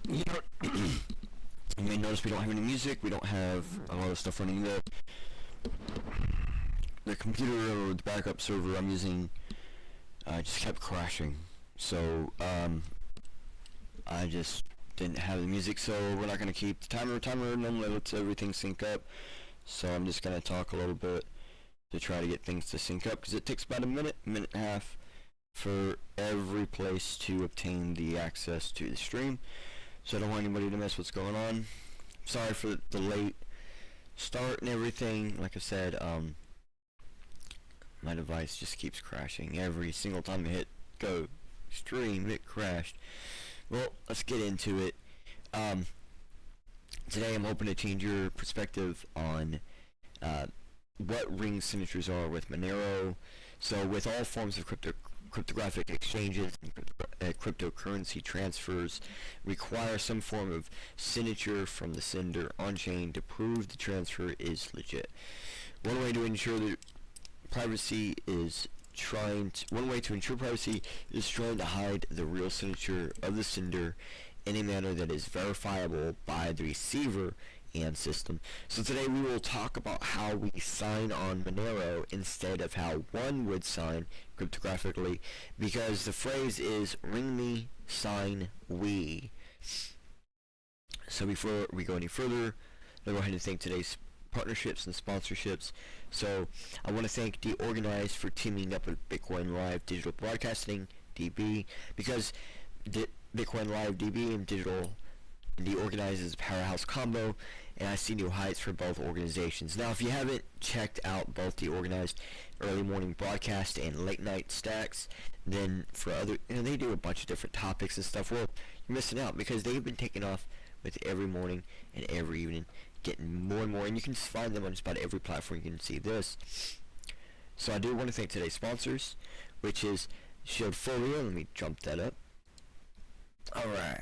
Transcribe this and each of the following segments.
You know, you may notice we don't have any music. We don't have a lot of stuff running. The computer or the backup server I'm using just kept crashing. So I just didn't have the music. So we're not gonna keep the timer. Timer normally lets everything sync up. So I'm just gonna talk a little bit to try to get things to sync up, because it takes about a minute and a half for every place to obtain the access to the stream. So I don't want anybody to miss what's going on. Sorry for the late start and everything. Like I said, my device just keeps crashing every single time I hit go stream. It crashed. Well, let's get into it. Today I'm hoping to change your perspective on what ring signatures are with Monero. So with all forms of cryptographic exchanges and cryptocurrency transfers require some form of signature from the sender on-chain to prove the transfer is legit. One way to ensure privacy is trying to hide the real signature of the sender in a manner that is verifiable by the receiver and system. So today we will talk about how we sign on Monero instead of how one would sign cryptographically, because the phrase is ring me, sign we. So before we go any further, let's go ahead and thank today's partnerships and sponsorships. So I want to thank Deorganized for teaming up with Bitcoin Live Digital Broadcasting, DB, because Bitcoin Live DB and Deorganized is a powerhouse combo, and I see new heights for both organizations. Now, if you haven't checked out both Deorganized early morning broadcast and late night stacks, then for other, they do a bunch of different topics and stuff. Well, you're missing out, because they've been taking off with every morning and every evening, getting more and more, and you can find them on just about every platform you can see this. So I do want to thank today's sponsors, which is Shieldfolio. Let me jump that up. Alright.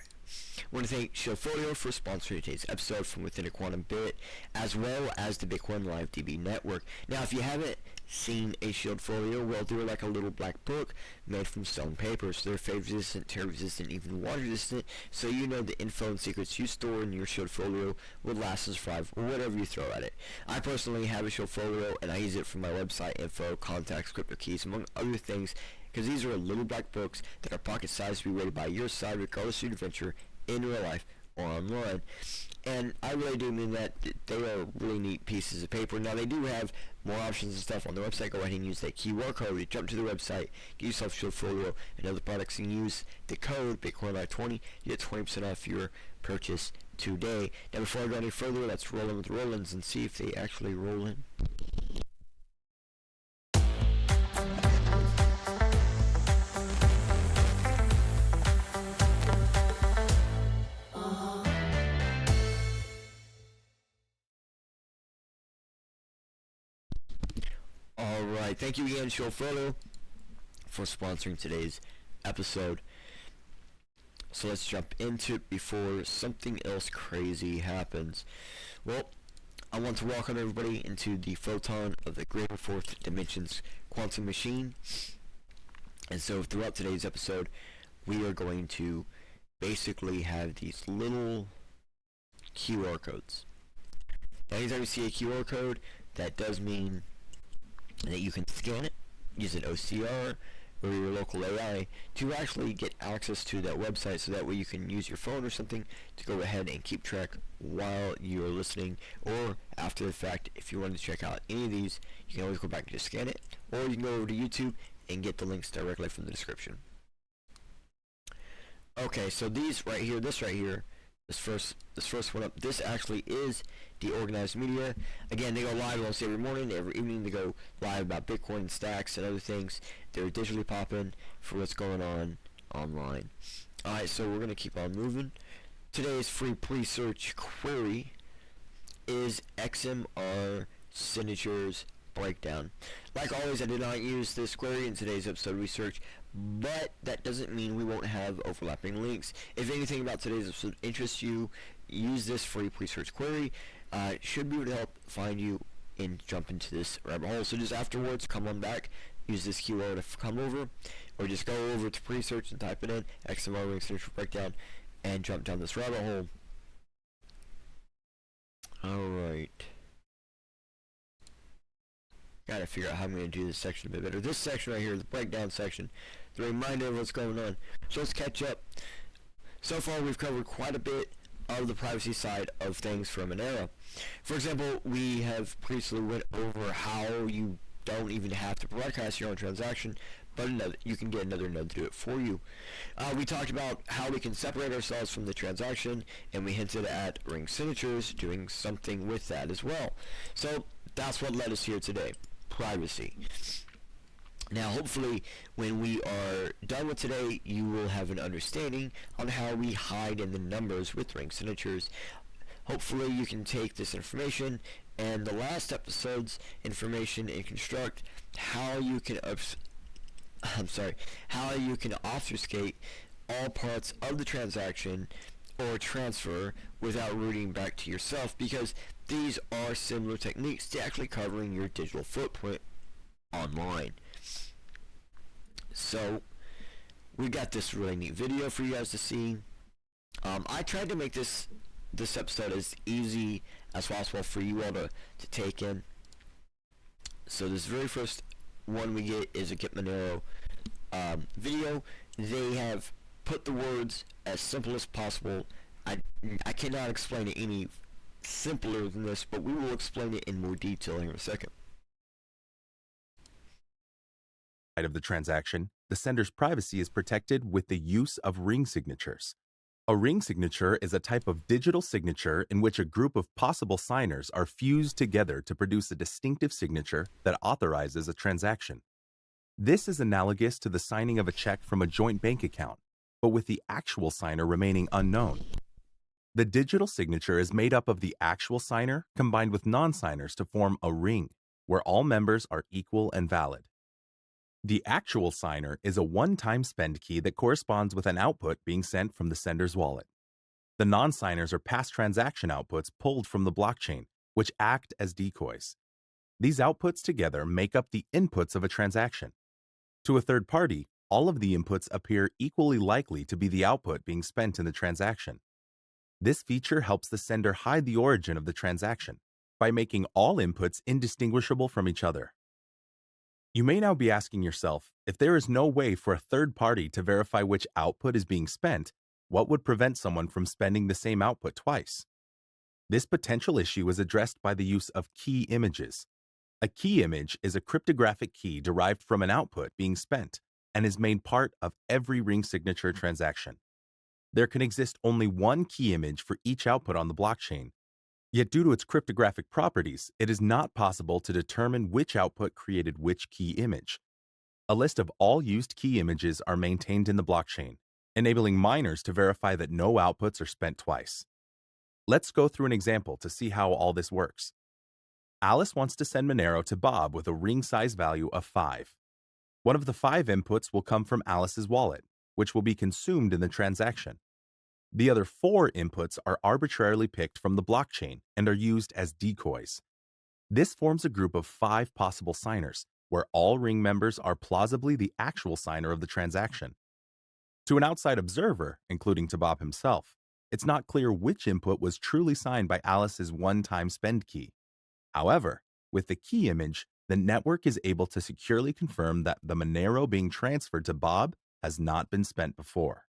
I want to thank Shieldfolio for sponsoring today's episode from within a quantum bit, as well as the Bitcoin Live DB network. Now, if you haven't seen a Shieldfolio, well, they're like a little black book made from stone paper. So they're phase resistant, tear resistant, even water resistant. So you know the info and secrets you store in your Shieldfolio will last us forever, or whatever you throw at it. I personally have a Shieldfolio, and I use it for my website info, contacts, crypto keys, among other things, because these are little black books that are pocket sized to be rated by your side, regardless of your adventure in real life or online. And I really do mean that. They are really neat pieces of paper. Now, they do have more options and stuff on their website. Go ahead and use that QR code to jump to the website, get yourself Shieldfolio and other products, and use the code BitcoinLive20. You get 20% off your purchase today. Now, before I go any further, let's roll in with the roll-ins and see if they actually roll in. Alright, thank you again, Shieldfolio, for sponsoring today's episode. So let's jump into it before something else crazy happens. Well, I want to welcome everybody into the photon of the greater fourth dimensions quantum machine. And so throughout today's episode, we are going to basically have these little QR codes. Now, anytime you see a QR code, that does mean that you can scan it, use an OCR or your local AI to actually get access to that website, so that way you can use your phone or something to go ahead and keep track while you're listening, or after the fact. If you want to check out any of these, you can always go back and just scan it, or you can go over to YouTube and get the links directly from the description. Okay, so these right here, this first one up, this actually is Deorganized Media. Again, they go live almost every morning, every evening. They go live about Bitcoin, stacks, and other things. They're digitally popping for what's going on online. Alright, so we're going to keep on moving. Today's free pre-search query is XMR signatures breakdown. Like always, I did not use this query in today's episode research, but that doesn't mean we won't have overlapping links. If anything about today's episode interests you, use this free pre-search query. Should be able to help find you and jump into this rabbit hole. So just afterwards, come on back, use this keyword to come over, or just go over to pre-search and type it in, XMR ring signature breakdown, and jump down this rabbit hole. Alright. Gotta figure out how I'm going to do this section a bit better. This section right here, the breakdown section, the reminder of what's going on. So let's catch up. So far we've covered quite a bit of the privacy side of things for Monero. For example, we have previously went over how you don't even have to broadcast your own transaction, but you can get another node to do it for you. We talked about how we can separate ourselves from the transaction, and we hinted at ring signatures doing something with that as well. So that's what led us here today, privacy. Now hopefully when we are done with today, you will have an understanding on how we hide in the numbers with ring signatures. Hopefully you can take this information and the last episode's information and construct how you can how you can obfuscate all parts of the transaction or transfer without routing back to yourself, because these are similar techniques to actually covering your digital footprint online. So we got this really neat video for you guys to see. I tried to make this episode as easy as possible for you all to take in. So this very first one we get is a Get Monero video. They have put the words as simple as possible. I cannot explain it any simpler than this, but we will explain it in more detail here in a second. Of the transaction, the sender's privacy is protected with the use of ring signatures. A ring signature is a type of digital signature in which a group of possible signers are fused together to produce a distinctive signature that authorizes a transaction. This is analogous to the signing of a check from a joint bank account, but with the actual signer remaining unknown. The digital signature is made up of the actual signer combined with non-signers to form a ring, where all members are equal and valid. The actual signer is a one-time spend key that corresponds with an output being sent from the sender's wallet. The non-signers are past transaction outputs pulled from the blockchain, which act as decoys. These outputs together make up the inputs of a transaction. To a third party, all of the inputs appear equally likely to be the output being spent in the transaction. This feature helps the sender hide the origin of the transaction by making all inputs indistinguishable from each other. You may now be asking yourself, if there is no way for a third party to verify which output is being spent, what would prevent someone from spending the same output twice? This potential issue is addressed by the use of key images. A key image is a cryptographic key derived from an output being spent and is made part of every ring signature transaction. There can exist only one key image for each output on the blockchain. Yet due to its cryptographic properties, it is not possible to determine which output created which key image. A list of all used key images are maintained in the blockchain, enabling miners to verify that no outputs are spent twice. Let's go through an example to see how all this works. Alice wants to send Monero to Bob with a ring size value of 5. One of the 5 inputs will come from Alice's wallet, which will be consumed in the transaction. The other 4 inputs are arbitrarily picked from the blockchain and are used as decoys. This forms a group of 5 possible signers, where all ring members are plausibly the actual signer of the transaction. To an outside observer, including to Bob himself, it's not clear which input was truly signed by Alice's one-time spend key. However, with the key image, the network is able to securely confirm that the Monero being transferred to Bob has not been spent before.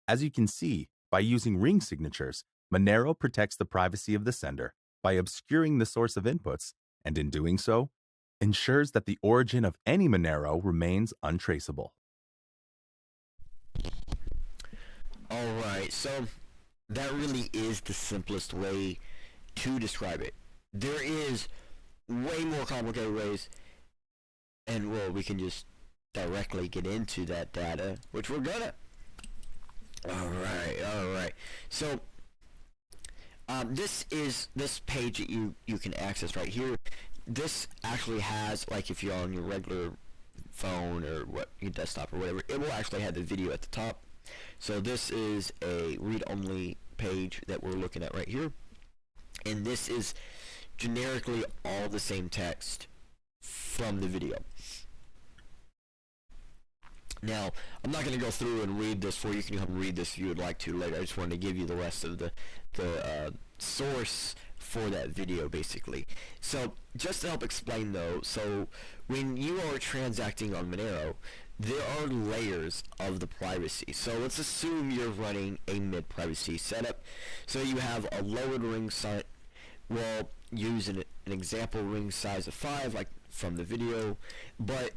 As you can see, by using ring signatures, Monero protects the privacy of the sender by obscuring the source of inputs, and in doing so, ensures that the origin of any Monero remains untraceable. Alright, so that really is the simplest way to describe it. There is way more complicated ways, and well, we can just directly get into that data, which we're gonna. Alright. So, this page that you can access right here. This actually has, like, if you're on your regular phone or your desktop or whatever, it will actually have the video at the top. So this is a read-only page that we're looking at right here, and this is generically all the same text from the video. Now, I'm not going to go through and read this for you. You can come read this if you would like to later. I just wanted to give you the rest of the source for that video, basically. So, just to help explain though, so when you are transacting on Monero, there are layers of the privacy. So let's assume you're running a mid-privacy setup. So you have a lowered ring size. Well, use an example ring size of 5, like from the video, but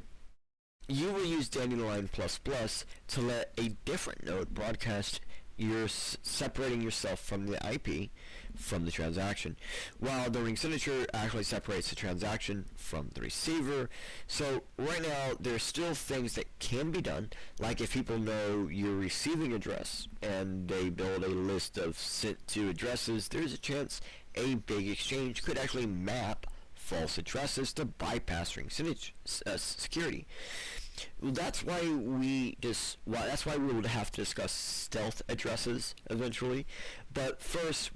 you will use Dandelion++ to let a different node broadcast. You're separating yourself from the IP, from the transaction, while the ring signature actually separates the transaction from the receiver. So right now, there's still things that can be done, like if people know your receiving address and they build a list of sent to addresses, there's a chance a big exchange could actually map false addresses to bypass ring security. That's why we will have to discuss stealth addresses eventually. But first,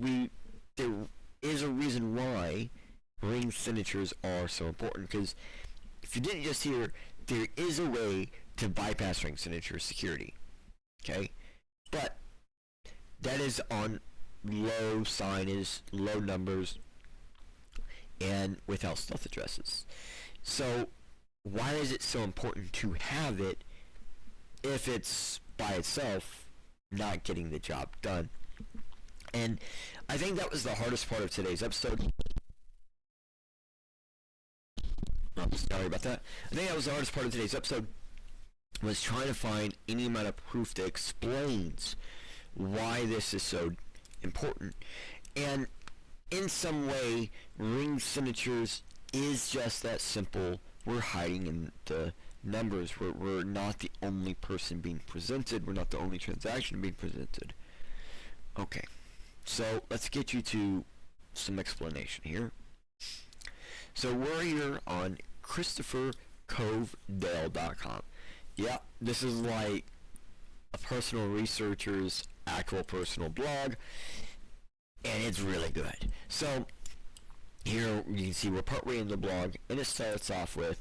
there is a reason why ring signatures are so important. Because if you didn't just hear, there is a way to bypass ring signature security. Okay, but that is on low signage, low numbers, and without stealth addresses. So why is it so important to have it if it's by itself not getting the job done? And I think that was the hardest part of today's episode. Oh, sorry about that. I think that was the hardest part of today's episode, was trying to find any amount of proof that explains why this is so important. And in some way, ring signatures is just that simple. We're hiding in the numbers. We're not the only person being presented. We're not the only transaction being presented. Okay, so let's get you to some explanation here. So we're here on ChristopherCovedale.com. Yeah, this is like a personal researcher's actual personal blog, and it's really good. So here you can see we're partway in the blog, and it starts off with,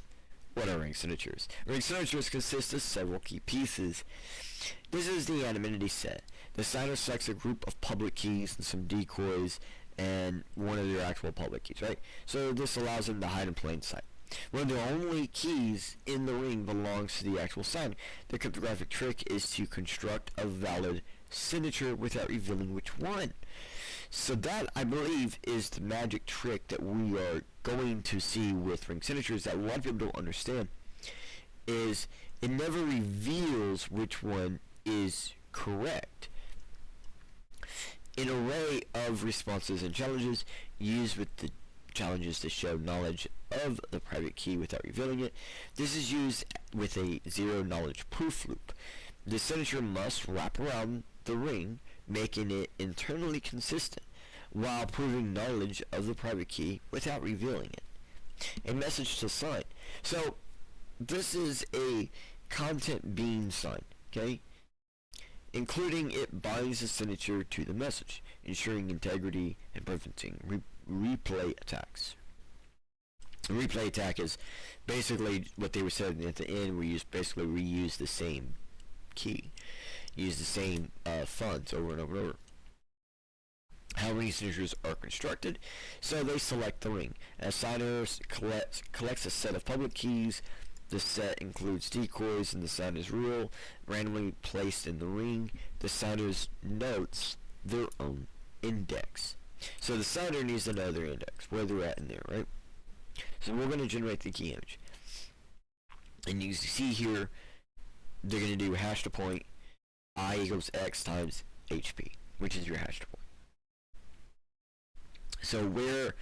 what are ring signatures? Ring signatures consist of several key pieces. This is the anonymity set. The signer selects a group of public keys and some decoys and one of their actual public keys, right? So this allows them to hide in plain sight. One of the only keys in the ring belongs to the actual signer. The cryptographic trick is to construct a valid signature without revealing which one. So that, I believe, is the magic trick that we are going to see with ring signatures that a lot of people don't understand, is it never reveals which one is correct. An array of responses and challenges used with the challenges to show knowledge of the private key without revealing it. This is used with a zero knowledge proof loop. The signature must wrap around the ring, making it internally consistent while proving knowledge of the private key without revealing it. A message to sign. So this is a content being signed, okay? Including it binds the signature to the message, ensuring integrity and preventing replay attacks. A replay attack is basically what they were saying at the end. We reuse the same key, use the same funds over and over and over. How ring signatures are constructed. So they select the ring. As signers collects a set of public keys. The set includes decoys and the signer's rule randomly placed in the ring. The signer's notes their own index. So the signer needs to know their index, where they're at in there, right? So we're going to generate the key image. And you see here, they're going to do hash to point I equals X times HP, which is your hash to point. So we're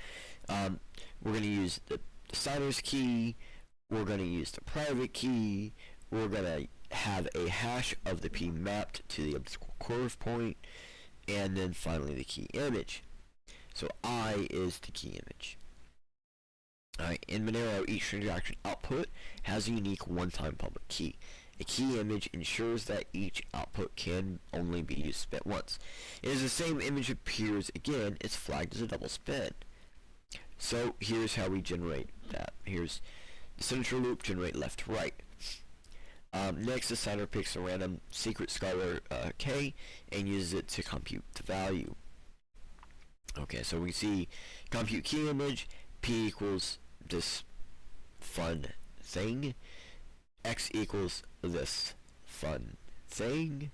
going to use the signer's key. We're going to use the private key. We're going to have a hash of the P mapped to the underscore curve point, and then finally the key image. So I is the key image. Alright, in Monero, each transaction output has a unique one-time public key. A key image ensures that each output can only be used spent once. As the same image appears again, it's flagged as a double spend. So here's how we generate that. Here's the signature loop, generate left to right. Next, the signer picks a random secret scalar k and uses it to compute the value. Okay, so we see compute key image, p equals this fun thing, x equals this fun thing,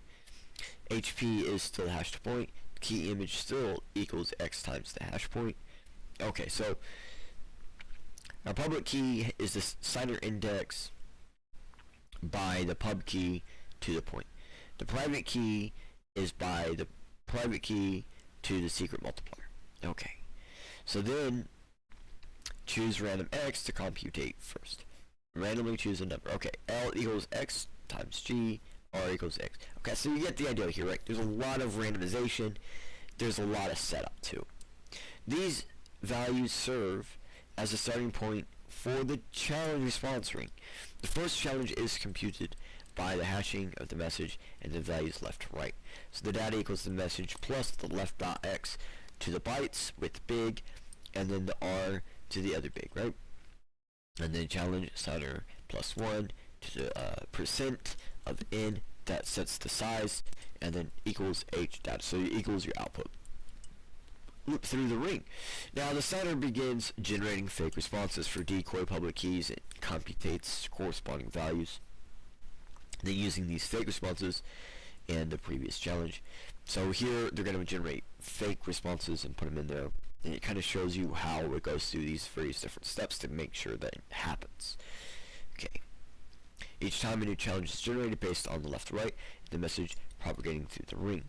HP is still the hash point, key image still equals x times the hash point. Okay, so our public key is the signer index by the pub key to the point. The private key is by the private key to the secret multiplier. Okay, so then choose random x to computate first. Randomly choose a number. Okay, L equals x times G, R equals x. Okay, so you get the idea here, right? There's a lot of randomization. There's a lot of setup too. These values serve as a starting point for the challenge response ring. The first challenge is computed by the hashing of the message and the values left to right. So the data equals the message plus the left dot x to the bytes with big, and then the R to the other big, right? And then challenge signer plus 1 to the percent of n that sets the size, and then equals h data, so it equals your output. Loop through the ring. Now the signer begins generating fake responses for decoy public keys. It computates corresponding values. Then using these fake responses and the previous challenge. So here they're going to generate fake responses and put them in there. And it kind of shows you how it goes through these various different steps to make sure that it happens. Okay. Each time a new challenge is generated based on the left to right, the message propagating through the ring.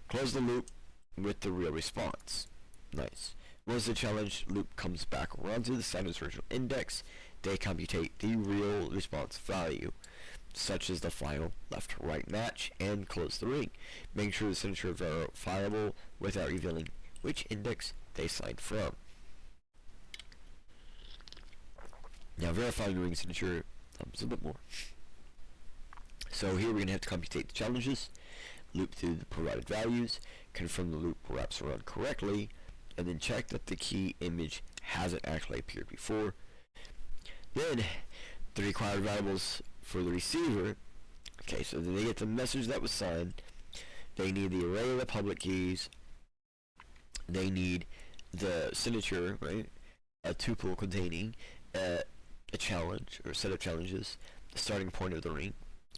Close the loop with the real response. Nice. Once the challenge loop comes back around to the signer's original index, they computate the real response value, such as the final left to right match, and close the ring, making sure the signature is verifiable without revealing which index they signed from. Now verifying the ring signature is a bit more. So here we're going to have to computate the challenges, loop through the provided values, confirm the loop wraps around correctly, and then check that the key image hasn't actually appeared before. Then the required variables for the receiver. Okay, so then they get the message that was signed. They need the array of the public keys. They need the signature, right? A tuple containing a challenge or a set of challenges, the starting point of the ring,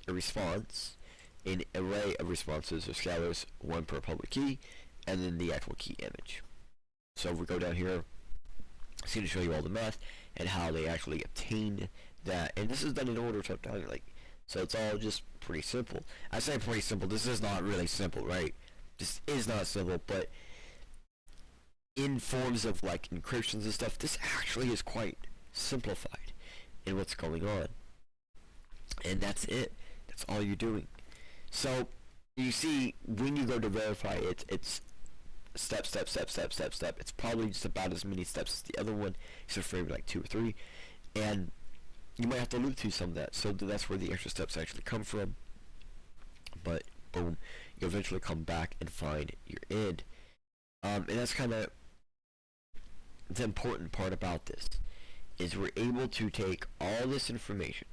a response, an array of responses or scalars, one per public key, and then the actual key image. So if we go down here, it's going to show you all the math and how they actually obtain that. And this is done in order to tell you, like, so it's all just pretty simple. I say pretty simple. This is not really simple, right? This is not simple, but in forms of like encryptions and stuff, this actually is quite simplified in what's going on. And that's it. That's all you're doing. So you see, when you go to verify it, it's step, step, step, step, step, step. It's probably just about as many steps as the other one, except for maybe like 2 or 3. And you might have to loop through some of that. So that's where the extra steps actually come from. But boom, you eventually come back and find your end. And that's kind of the important part about this, is we're able to take all this information,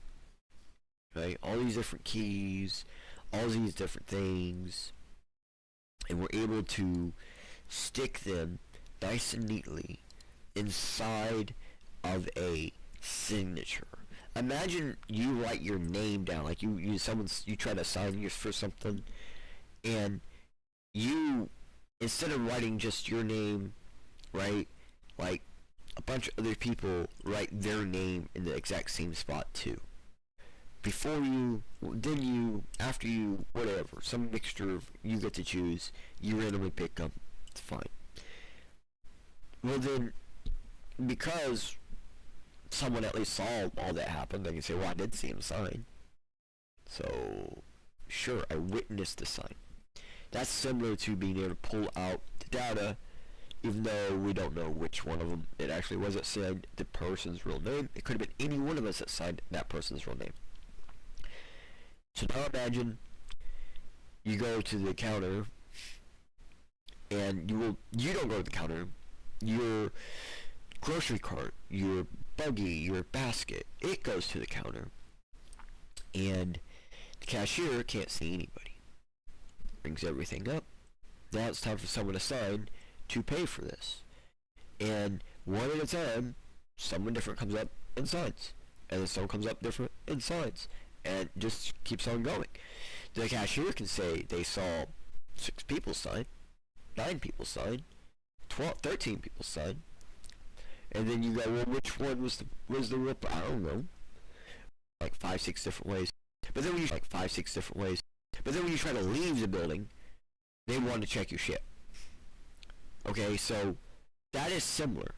right? All these different keys, all these different things, and we're able to stick them nice and neatly inside of a signature. Imagine you write your name down, like you try to sign yours for something, and you, instead of writing just your name, right, like a bunch of other people write their name in the exact same spot too. Before you, then you, after you, whatever, some mixture of, you get to choose, you randomly pick them, it's fine. Well then, because someone at least saw all that happen, they can say, well, I did see him sign. So, sure, I witnessed the sign. That's similar to being able to pull out the data, even though we don't know which one of them it actually was that signed the person's real name. It could have been any one of us that signed that person's real name. So now imagine you go to the counter, and you don't go to the counter, your grocery cart, your buggy, your basket, it goes to the counter, and cashier can't see anybody. Brings everything up. Now it's time for someone to sign to pay for this. And one at a time, someone different comes up and signs. And then someone comes up different and signs. And just keeps on going. The cashier can say they saw 6 people sign, 9 people sign, 13 people sign. And then you go, well, which one was the real? I don't know. Like 5, 6 different ways. But then when you try to leave the building, they want to check your shit. Okay, so that is similar.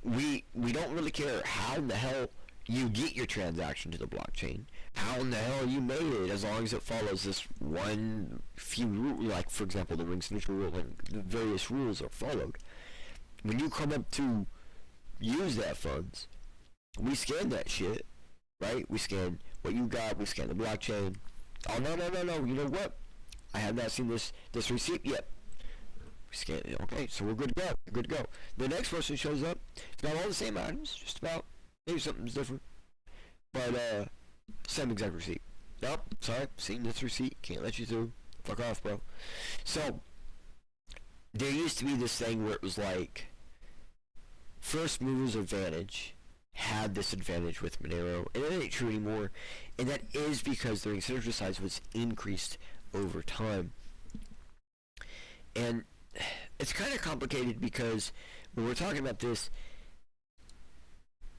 We don't really care how in the hell you get your transaction to the blockchain, how in the hell you made it, as long as it follows this one few rule, like for example the ring signature rule, and the various rules are followed. When you come up to use that funds, we scan that shit, right? We scan what you got, we scan the blockchain. Oh no, you know what? I have not seen this receipt yet. We scan it, okay, so we're good to go. The next person shows up, it's got all the same items, just about. Maybe something's different. But, same exact receipt. Nope, sorry, seen this receipt, can't let you through. Fuck off, bro. So, there used to be this thing where it was like, first movers advantage had this advantage with Monero, and it ain't true anymore, and that is because the ring signature size was increased over time. And it's kind of complicated because when we're talking about this,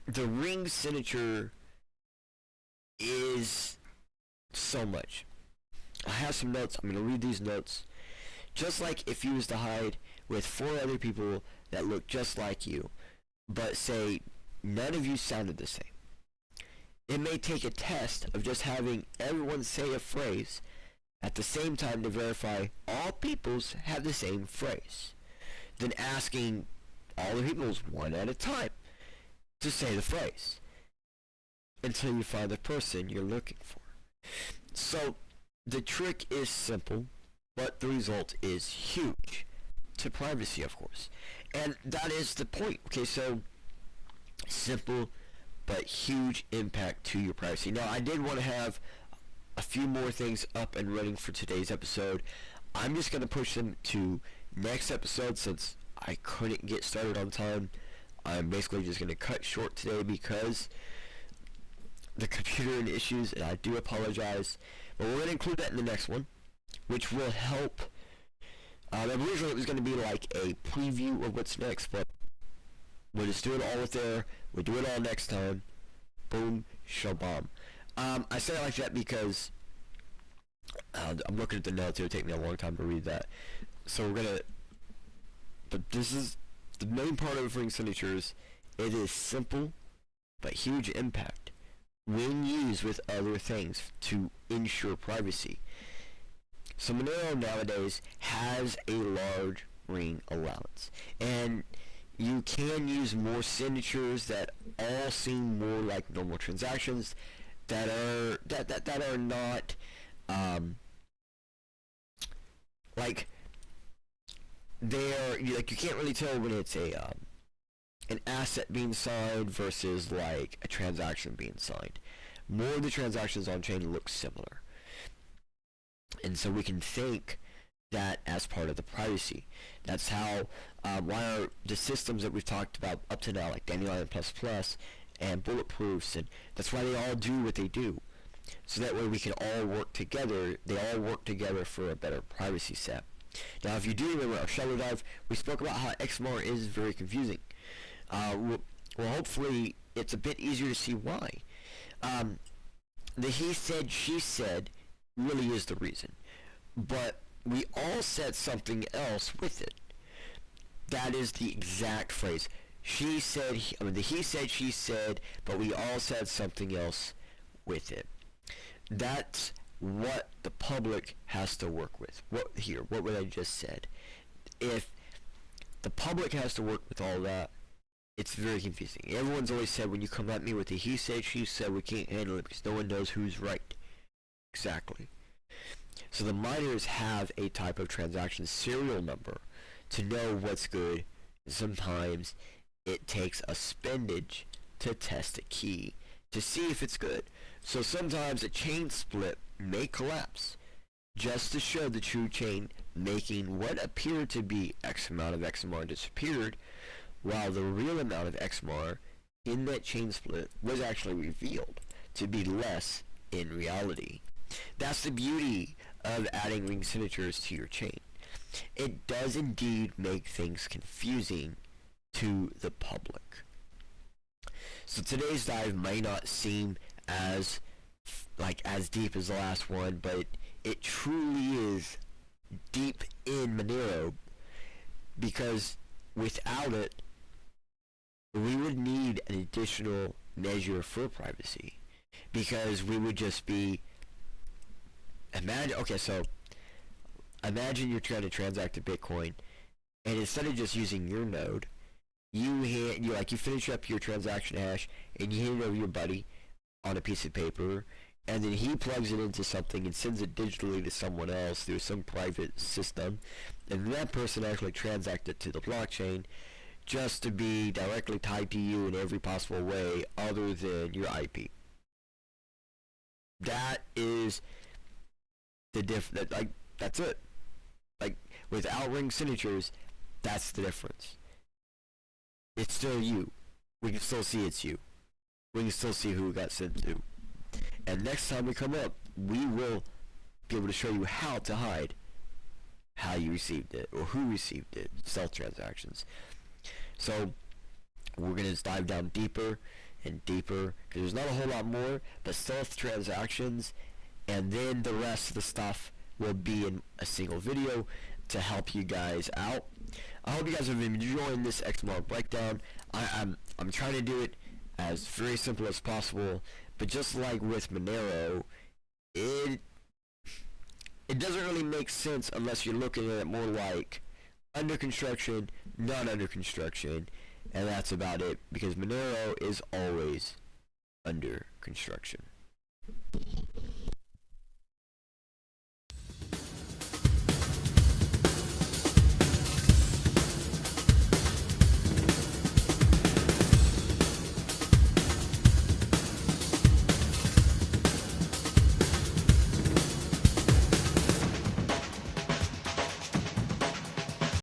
the ring signature is so much. I have some notes. I'm going to read these notes. Just like if you was to hide with 4 other people that look just like you, but say none of you sounded the same. It may take a test of just having everyone say a phrase at the same time to verify all peoples have the same phrase. Then asking all the peoples one at a time to say the phrase until you find the person you're looking for. So the trick is simple, but the result is huge to privacy, of course. And that is the point. Okay, so simple but huge impact to your privacy. Now, I did want to have a few more things up and running for today's episode. I'm just going to push them to next episode since I couldn't get started on time. I'm basically just going to cut short today because the computer issues, and I do apologize. But we're going to include that in the next one, which will help. Originally it was going to be like a preview of what's next, but we'll just do it all with there. We'll do it all next time. Boom, shabam. I say it like that because I'm looking at the notes. It would take me a long time to read that. So we're going to... But this is the main part of ring signatures. It is simple, but huge impact when used with other things to ensure privacy. So Monero nowadays has a large ring allowance, and you can use more signatures that all seem more like normal transactions that are not like they're like you can't really tell when it's a an asset being signed versus like a transaction being signed. More of the transactions on chain look similar, and so we can think that as part of the privacy. That's how why the systems that we've talked about up to now, like Dandelion ++ and Bulletproofs, and that's why they all do what they do. So that way we can all work together. They all work together for a better privacy set. Now, if you do remember our Shadow Dive, we spoke about how XMR is very confusing. Well, hopefully it's a bit easier to see why. The he said, she said really is the reason. But we all said something else with it. That is the exact phrase. She said, the he said, she said, but we all said something else with it. That's what the public has to work with. What I just said. If the public has to work with all that, it's very confusing. Everyone's always said when you come at me with the he said, she said, we can't handle it because no one knows who's right. Exactly. So the miners have a type of transaction serial number to know what's good. Sometimes it takes a spendage to test a key to see if it's good. So sometimes a chain split may collapse, just to show the true chain, making what appeared to be X amount of XMR disappeared, while the real amount of XMR in that chain split was actually revealed to be less in reality. That's the beauty of adding ring signatures to your chain. It does indeed make things confusing to the public. So today's dive may not seem as deep as the last one, but it truly is deep in Monero, because without it, we would need an additional measure for privacy, because we would just be imagine you're trying to transact a Bitcoin, and instead of just using your node, you finish up your transaction hash and you hand it over to your buddy on a piece of paper, and then he plugs it into something and sends it digitally to someone else through some private system, and that person actually transacts it to the blockchain just to be directly tied to you in every possible way other than your IP. That is that's it. Without ring signatures, that's the difference. It's still you. We can still see it's you. We can still see who it got sent to. And next time we come up, we will be able to show you how to hide how you received it or who received it, stealth transactions. So we're going to dive down deeper and deeper, because there's not a whole lot more, but stealth transactions, and then the rest of the stuff will be in a single video to help you guys out. I hope you guys have been enjoying this XMR breakdown. I'm trying to do it as very simple as possible, but just like with Monero, it doesn't really make sense unless you're looking at it more like under construction, not under construction, and that's about it, because Monero is always under construction.